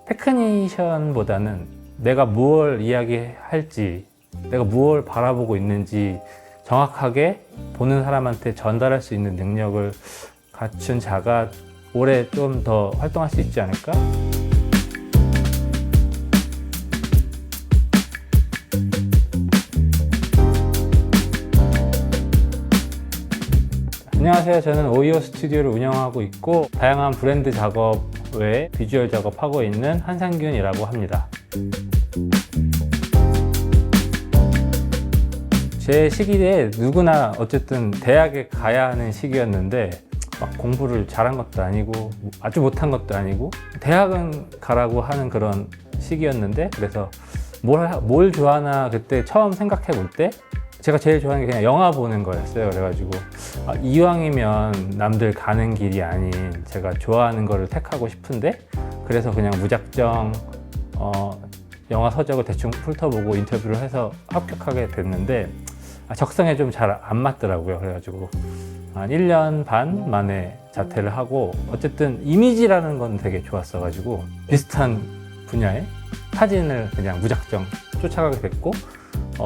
테크니션보다는 내가 무엇을 이야기할지, 내가 무엇을 바라보고 있는지 정확하게 보는 사람한테 전달할 수 있는 능력을 갖춘 자가 올해 좀 더 활동할 수 있지 않을까? 안녕하세요. 저는 오이오 스튜디오를 운영하고 있고 다양한 브랜드 작업 외에 비주얼 작업하고 있는 한상균이라고 합니다. 제 시기에 누구나 어쨌든 대학에 가야 하는 시기였는데 막 공부를 잘한 것도 아니고 아주 못한 것도 아니고 대학은 가라고 하는 그런 시기였는데, 그래서 뭘 좋아하나 그때 처음 생각해 볼 때 제가 제일 좋아하는 게 그냥 영화 보는 거였어요. 그래가지고 이왕이면 남들 가는 길이 아닌 제가 좋아하는 거를 택하고 싶은데, 그래서 그냥 무작정 영화 서적을 대충 훑어보고 인터뷰를 해서 합격하게 됐는데 적성에 좀 잘 안 맞더라고요. 그래가지고 한 1년 반 만에 자퇴를 하고, 어쨌든 이미지라는 건 되게 좋았어가지고 비슷한 분야의 사진을 그냥 무작정 쫓아가게 됐고,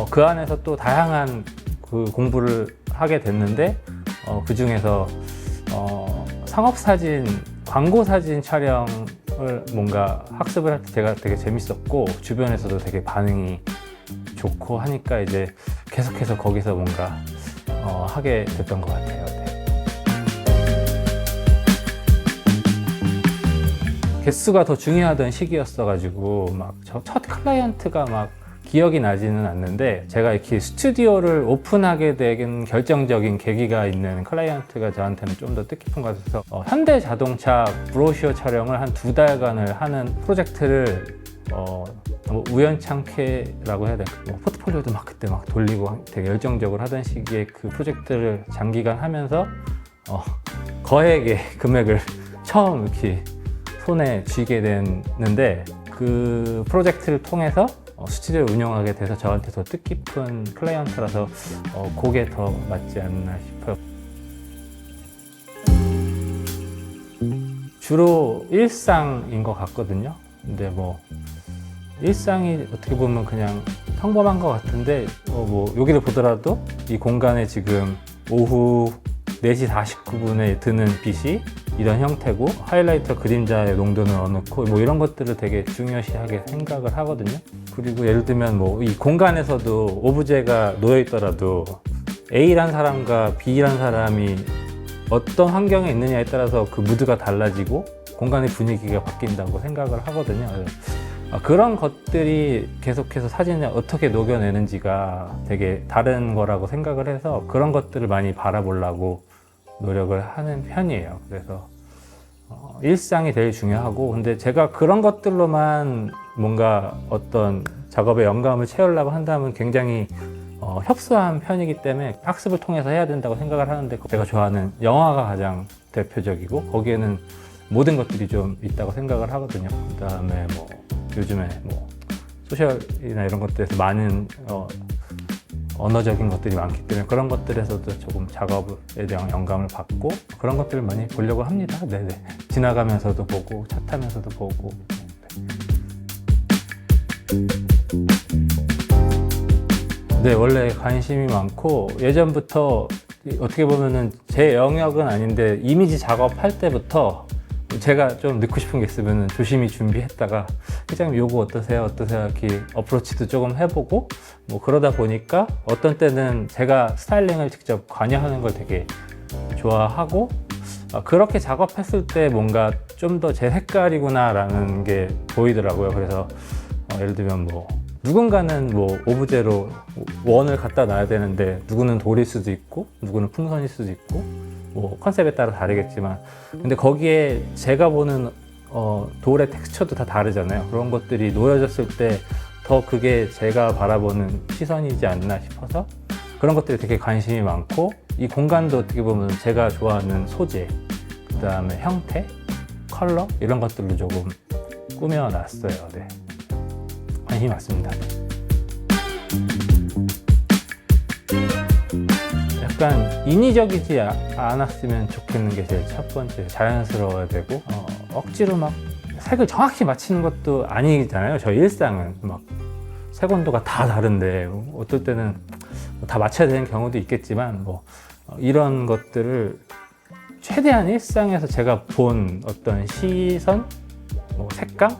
그 안에서 또 다양한 그 공부를 하게 됐는데 그 중에서 상업사진, 광고사진 촬영을 뭔가 학습을 할 때 제가 되게 재밌었고 주변에서도 되게 반응이 좋고 하니까 이제 계속해서 거기서 뭔가 하게 됐던 것 같아요. 네. 개수가 더 중요하던 시기였어가지고 막 저 첫 클라이언트가 막 기억이 나지는 않는데, 제가 이렇게 스튜디오를 오픈하게 된 결정적인 계기가 있는 클라이언트가 저한테는 좀 더 뜻깊은 것 같아서 현대자동차 브로셔 촬영을 한 2달간을 하는 프로젝트를 뭐 우연찮게라고 해야 될까, 뭐 포트폴리오도 막 그때 막 돌리고 되게 열정적으로 하던 시기에 그 프로젝트를 장기간 하면서 거액의 금액을 처음 이렇게 손에 쥐게 됐는데, 그 프로젝트를 통해서 스튜디오를 운영하게 돼서 저한테 더 뜻깊은 클라이언트라서 그게 더 맞지 않나 싶어요. 주로 일상인 것 같거든요. 근데 뭐 일상이 어떻게 보면 그냥 평범한 것 같은데 뭐 여기를 보더라도 이 공간에 지금 오후 4시 49분에 드는 빛이 이런 형태고, 하이라이터 그림자의 농도는 어떻고, 뭐 이런 것들을 되게 중요시하게 생각을 하거든요. 그리고 예를 들면 뭐 이 공간에서도 오브제가 놓여 있더라도 A란 사람과 B란 사람이 어떤 환경에 있느냐에 따라서 그 무드가 달라지고 공간의 분위기가 바뀐다고 생각을 하거든요. 그런 것들이 계속해서 사진에 어떻게 녹여내는지가 되게 다른 거라고 생각을 해서 그런 것들을 많이 바라보려고 노력을 하는 편이에요. 그래서 일상이 제일 중요하고, 근데 제가 그런 것들로만 뭔가 어떤 작업의 영감을 채우려고 한다면 굉장히 협소한 편이기 때문에 학습을 통해서 해야 된다고 생각을 하는데, 제가 좋아하는 영화가 가장 대표적이고 거기에는 모든 것들이 좀 있다고 생각을 하거든요. 그 다음에 뭐 요즘에 뭐 소셜이나 이런 것들에서 많은 언어적인 것들이 많기 때문에 그런 것들에서도 조금 작업에 대한 영감을 받고 그런 것들을 많이 보려고 합니다. 네네. 지나가면서도 보고 차 타면서도 보고. 네, 원래 관심이 많고 예전부터 어떻게 보면은 제 영역은 아닌데 이미지 작업할 때부터 제가 좀 넣고 싶은 게 있으면 조심히 준비했다가 회장님 요거 어떠세요? 이렇게 어프로치도 조금 해보고 뭐 그러다 보니까 어떤 때는 제가 스타일링을 직접 관여하는 걸 되게 좋아하고, 그렇게 작업했을 때 뭔가 좀 더 제 색깔이구나 라는 게 보이더라고요. 그래서 예를 들면 뭐 누군가는 뭐 오브제로 원을 갖다 놔야 되는데 누구는 돌일 수도 있고 누구는 풍선일 수도 있고 뭐 컨셉에 따라 다르겠지만, 근데 거기에 제가 보는 돌의 텍스처도 다 다르잖아요. 그런 것들이 놓여졌을 때 더 그게 제가 바라보는 시선이지 않나 싶어서 그런 것들이 되게 관심이 많고, 이 공간도 어떻게 보면 제가 좋아하는 소재, 그 다음에 형태, 컬러 이런 것들로 조금 꾸며놨어요. 네. 관심이 많습니다. 약간 인위적이지 않았으면 좋겠는 게 제일 첫 번째, 자연스러워야 되고 억지로 막 색을 정확히 맞추는 것도 아니잖아요. 저희 일상은 막 색온도가 다 다른데 어떨 때는 다 맞춰야 되는 경우도 있겠지만 뭐 이런 것들을 최대한 일상에서 제가 본 어떤 시선, 뭐 색감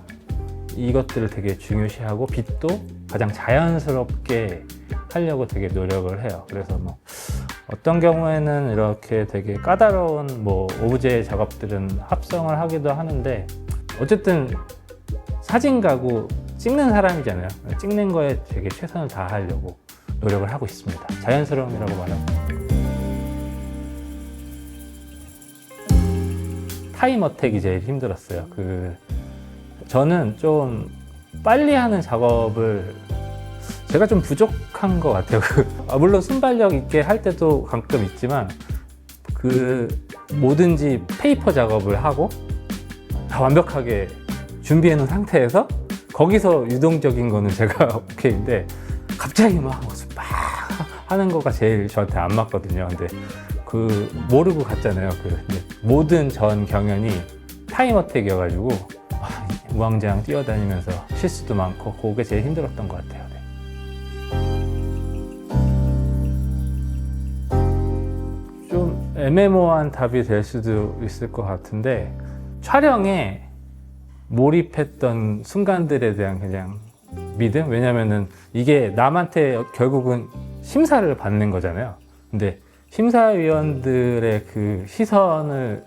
이것들을 되게 중요시하고 빛도 가장 자연스럽게 하려고 되게 노력을 해요. 그래서 뭐 어떤 경우에는 이렇게 되게 까다로운 뭐 오브제 작업들은 합성을 하기도 하는데 어쨌든 사진가고 찍는 사람이잖아요. 찍는 거에 되게 최선을 다하려고 노력을 하고 있습니다. 자연스러움이라고 말하고. 타임 어택이 제일 힘들었어요. 저는 좀 빨리 하는 작업을 제가 좀 부족한 것 같아요. 물론 순발력 있게 할 때도 가끔 있지만 뭐든지 페이퍼 작업을 하고 다 완벽하게 준비해 놓은 상태에서 거기서 유동적인 거는 제가 오케이인데 갑자기 막 하는 거가 제일 저한테 안 맞거든요. 근데 모르고 갔잖아요. 모든 전 경연이 타임 어택이어가지고 우왕좌왕 뛰어다니면서 실수도 많고 그게 제일 힘들었던 것 같아요. 네. 좀 애매모호한 답이 될 수도 있을 것 같은데 촬영에 몰입했던 순간들에 대한 그냥 믿음? 왜냐면은 이게 남한테 결국은 심사를 받는 거잖아요. 근데 심사위원들의 그 시선을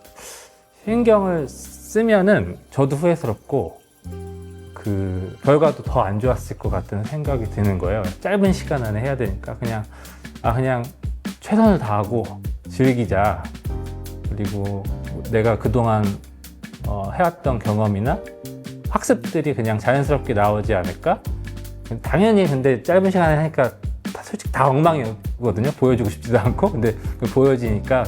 신경을 쓰면은 저도 후회스럽고 그 결과도 더 안 좋았을 것 같다는 생각이 드는 거예요. 짧은 시간 안에 해야 되니까 그냥 최선을 다하고 즐기자. 그리고 내가 그동안 해왔던 경험이나 학습들이 그냥 자연스럽게 나오지 않을까? 당연히 근데 짧은 시간에 하니까 솔직히 다 엉망이거든요. 보여주고 싶지도 않고. 근데 보여지니까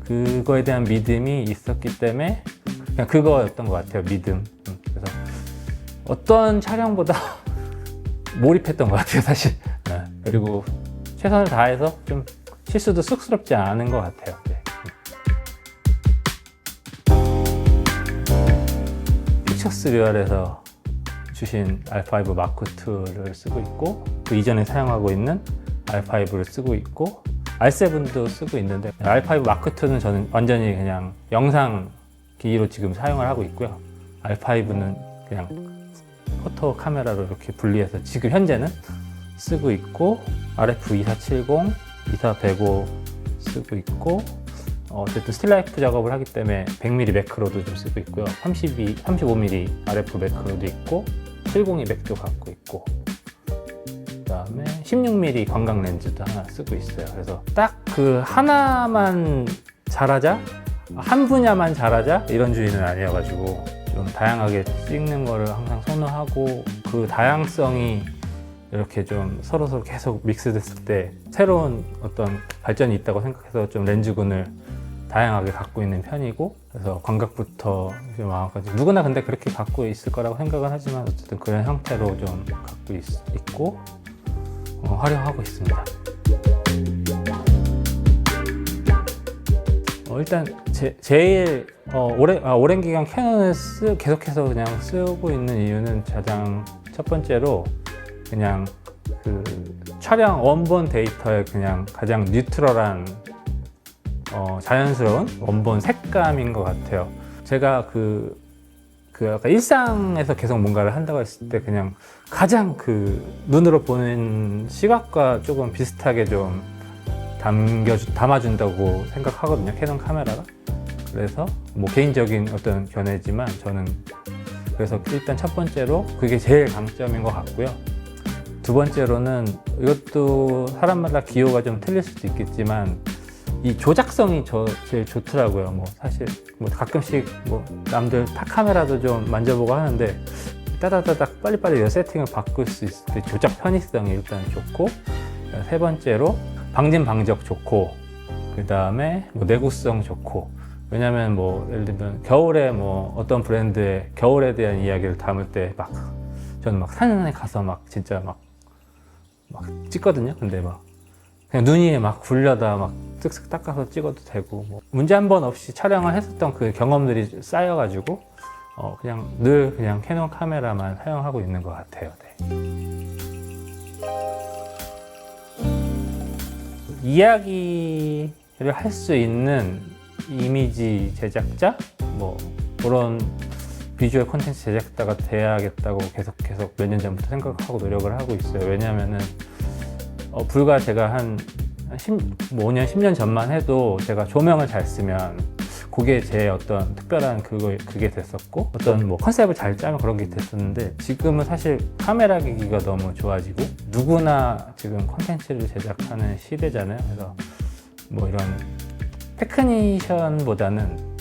그거에 대한 믿음이 있었기 때문에 그냥 그거였던 것 같아요. 믿음. 그래서 어떤 촬영보다 몰입했던 것 같아요, 사실. 네. 그리고 최선을 다해서 좀 실수도 쑥스럽지 않은 것 같아요. 네. 픽처스 듀얼에서 주신 R5 마크 2를 쓰고 있고 그 이전에 사용하고 있는 R5를 쓰고 있고 R7도 쓰고 있는데 R5 마크 2는 저는 완전히 그냥 영상 기기로 지금 사용을 하고 있고요. R5는 그냥 포토 카메라로 이렇게 분리해서 지금 현재는 쓰고 있고 RF2470, 2405 쓰고 있고 어쨌든 스틸라이프 작업을 하기 때문에 100mm 매크로도 좀 쓰고 있고요. 35mm RF 매크로도 있고 70200도 갖고 있고 그다음에 16mm 광각 렌즈도 하나 쓰고 있어요. 그래서 딱 그 하나만 잘하자, 한 분야만 잘하자 이런 주의는 아니어가지고 좀 다양하게 찍는 거를 항상 선호하고 그 다양성이 이렇게 좀 서로 계속 믹스됐을 때 새로운 어떤 발전이 있다고 생각해서 좀 렌즈군을 다양하게 갖고 있는 편이고 그래서 광각부터 마음까지 누구나 근데 그렇게 갖고 있을 거라고 생각은 하지만 어쨌든 그런 형태로 좀 갖고 있고 활용하고 있습니다. 일단 제일 오랜 기간 캐논을 계속해서 그냥 쓰고 있는 이유는 가장 첫 번째로 그냥 그 촬영 원본 데이터에 그냥 가장 뉴트럴한 자연스러운 원본 색감인 것 같아요. 제가 약간 일상에서 계속 뭔가를 한다고 했을 때 그냥 가장 눈으로 보는 시각과 조금 비슷하게 좀 담아준다고 생각하거든요. 캐논 카메라가. 그래서 뭐 개인적인 어떤 견해지만 저는 그래서 일단 첫 번째로 그게 제일 강점인 것 같고요. 두 번째로는 이것도 사람마다 기호가 좀 틀릴 수도 있겠지만 이 조작성이 제일 좋더라고요. 뭐 사실 뭐 가끔씩 뭐 남들 타 카메라도 좀 만져보고 하는데 따다다닥 빨리빨리 세팅을 바꿀 수 있을 때 조작 편의성이 일단 좋고 세 번째로 방진 방적 좋고 그 다음에 뭐 내구성 좋고 왜냐면 뭐 예를 들면 겨울에 뭐 어떤 브랜드의 겨울에 대한 이야기를 담을 때 저는 막 산에 가서 막 진짜 막 찍거든요. 근데 막 그냥 눈 위에 막 굴려다 막 쓱쓱 닦아서 찍어도 되고 뭐 문제 한 번 없이 촬영을 했었던 그 경험들이 쌓여가지고 그냥 늘 그냥 캐논 카메라만 사용하고 있는 것 같아요. 네. 이야기를 할 수 있는 이미지 제작자? 뭐 그런 비주얼 콘텐츠 제작자가 돼야겠다고 계속 몇 년 전부터 생각하고 노력을 하고 있어요. 왜냐하면은 불과 제가 한 5년, 10년 전만 해도 제가 조명을 잘 쓰면 그게 제 어떤 특별한 그게 됐었고 어떤 뭐 컨셉을 잘 짜면 그런 게 됐었는데 지금은 사실 카메라 기기가 너무 좋아지고 누구나 지금 콘텐츠를 제작하는 시대잖아요. 그래서 뭐 이런 테크니션보다는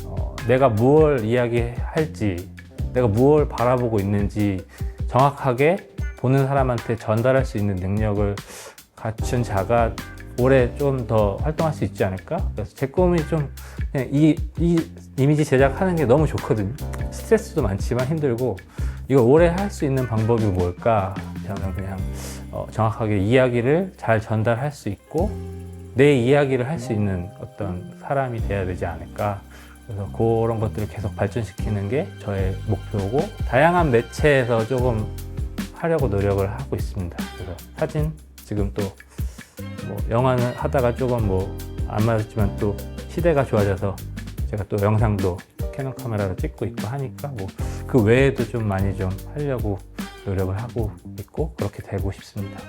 내가 무엇을 이야기할지 내가 무엇을 바라보고 있는지 정확하게 보는 사람한테 전달할 수 있는 능력을 갖춘 자가 올해 좀 더 활동할 수 있지 않을까? 그래서 제 꿈이 좀 그냥 이 이미지 제작하는 게 너무 좋거든요. 스트레스도 많지만 힘들고 이걸 오래 할 수 있는 방법이 뭘까? 저는 그냥 정확하게 이야기를 잘 전달할 수 있고 내 이야기를 할 수 있는 어떤 사람이 돼야 되지 않을까? 그래서 그런 것들을 계속 발전시키는 게 저의 목표고 다양한 매체에서 조금 하려고 노력을 하고 있습니다. 그래서 사진 지금 또 뭐 영화는 하다가 조금 뭐 안 맞았지만 또 시대가 좋아져서 제가 또 영상도 캐논 카메라로 찍고 있고 하니까 뭐 그 외에도 좀 많이 좀 하려고 노력을 하고 있고 그렇게 되고 싶습니다.